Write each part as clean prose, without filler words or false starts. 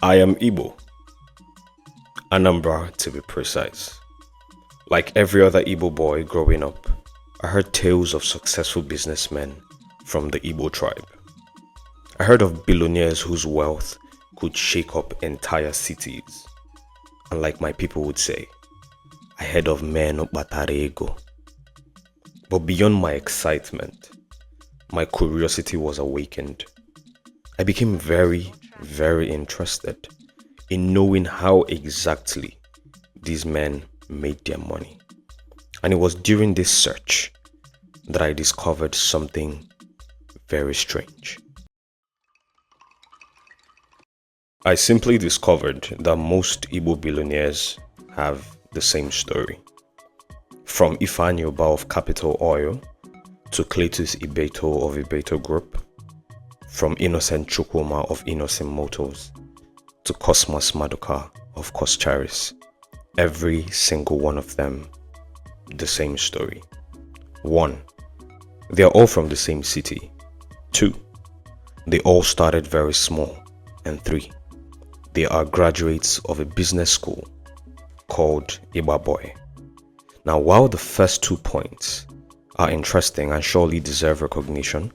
I am Igbo, Anambra to be precise. Like every other Igbo boy growing up, I heard tales of successful businessmen from the Igbo tribe. I heard of billionaires whose wealth could shake up entire cities. And like my people would say, I heard of men batara ego. But beyond my excitement, my curiosity was awakened. I became very interested in knowing how exactly these men made their money. And it was during this search that I discovered something very strange. I simply discovered that most Igbo billionaires have the same story. From Ifeanyi Uba of Capital Oil to Cletus Ibeto of Ibeto Group, from Innocent Chukwuma of Innocent Motors to Cosmas Maduka of Coscharis, every single one of them the same story. 1. They are all from the same city. 2. They all started very small. And 3. They are graduates of a business school called Igba-Boi. Now, while the first 2 points are interesting and surely deserve recognition,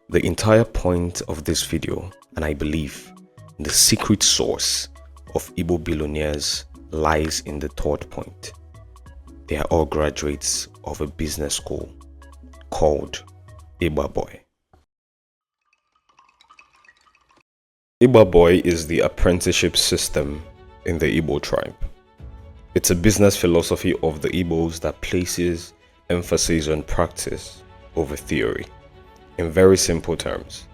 the entire point of this video, and I believe the secret source of Igbo billionaires, lies in the third point. They are all graduates of a business school called Igba-Boi. Igba-Boi is the apprenticeship system in the Igbo tribe. It's a business philosophy of the Igbos that places emphasis on practice over theory. In very simple terms,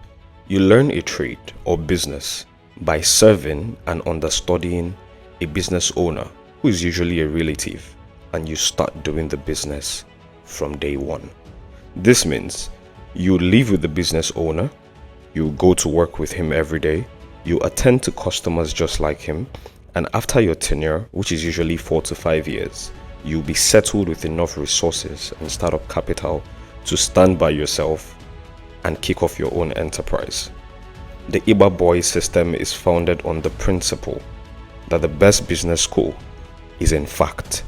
you learn a trade or business by serving and understudying a business owner who is usually a relative, and you start doing the business from day one. This means you live with the business owner, you go to work with him every day, you attend to customers just like him, and after your tenure, which is usually 4 to 5 years, you'll be settled with enough resources and startup capital to stand by yourself and kick off your own enterprise. The Igba-Boi system is founded on the principle that the best business school is in fact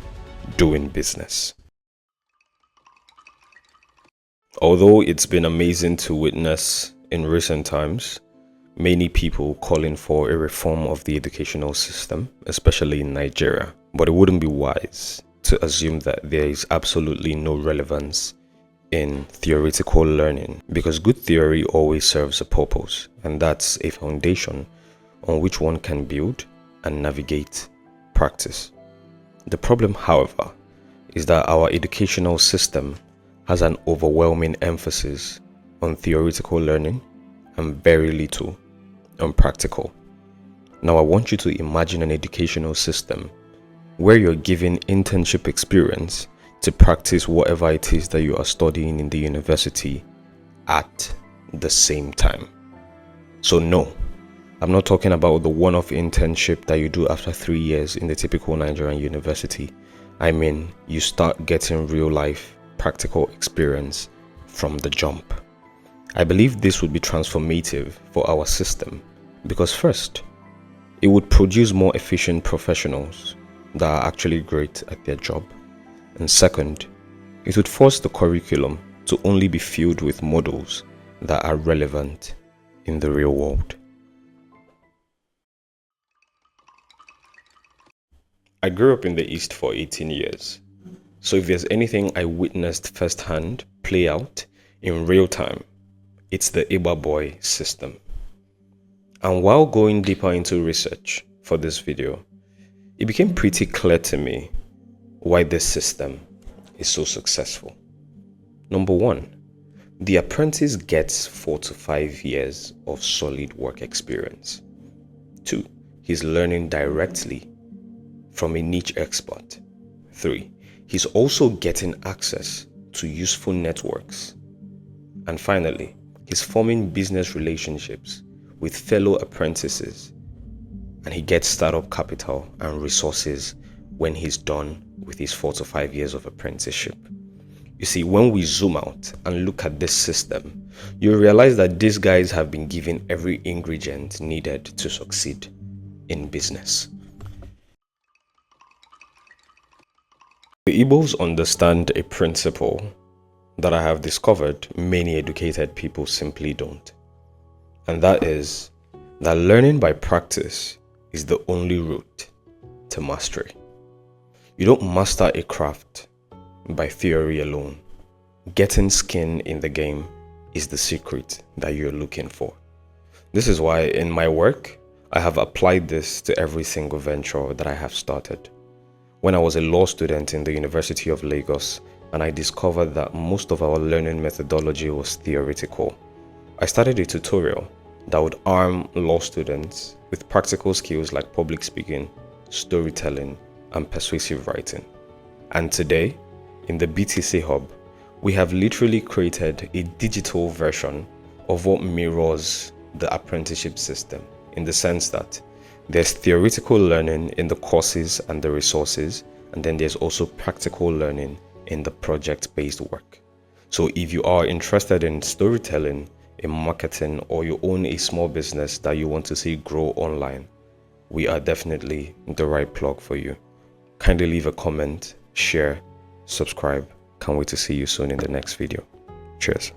doing business. Although it's been amazing to witness in recent times many people calling for a reform of the educational system, especially in Nigeria, but it wouldn't be wise to assume that there is absolutely no relevance in theoretical learning, because good theory always serves a purpose, and that's a foundation on which one can build and navigate practice. The problem, however, is that our educational system has an overwhelming emphasis on theoretical learning and very little on practical. Now, I want you to imagine an educational system where you're given internship experience to practice whatever it is that you are studying in the university at the same time. So no, I'm not talking about the one-off internship that you do after 3 years in the typical Nigerian university. I mean, you start getting real-life practical experience from the jump. I believe this would be transformative for our system because first, it would produce more efficient professionals that are actually great at their job. And second, it would force the curriculum to only be filled with models that are relevant in the real world. I grew up in the East for 18 years, so if there's anything I witnessed firsthand play out in real time, it's the Igba-Boi system. And while going deeper into research for this video, it became pretty clear to me why this system is so successful. Number 1, the apprentice gets 4 to 5 years of solid work experience. 2, he's learning directly from a niche expert. 3, he's also getting access to useful networks. And finally, he's forming business relationships with fellow apprentices, and he gets startup capital and resources when he's done with his 4 to 5 years of apprenticeship. You see, when we zoom out and look at this system, you realize that these guys have been given every ingredient needed to succeed in business. The Igbos understand a principle that I have discovered many educated people simply don't. And that is that learning by practice is the only route to mastery. You don't master a craft by theory alone. Getting skin in the game is the secret that you're looking for. This is why in my work, I have applied this to every single venture that I have started. When I was a law student in the University of Lagos, and I discovered that most of our learning methodology was theoretical, I started a tutorial that would arm law students with practical skills like public speaking, storytelling, and persuasive writing. And today, in the BTC Hub, we have literally created a digital version of what mirrors the apprenticeship system, in the sense that there's theoretical learning in the courses and the resources, and then there's also practical learning in the project-based work. So if you are interested in storytelling, in marketing, or you own a small business that you want to see grow online, we are definitely the right plug for you. Kindly leave a comment, share, subscribe. Can't wait to see you soon in the next video. Cheers.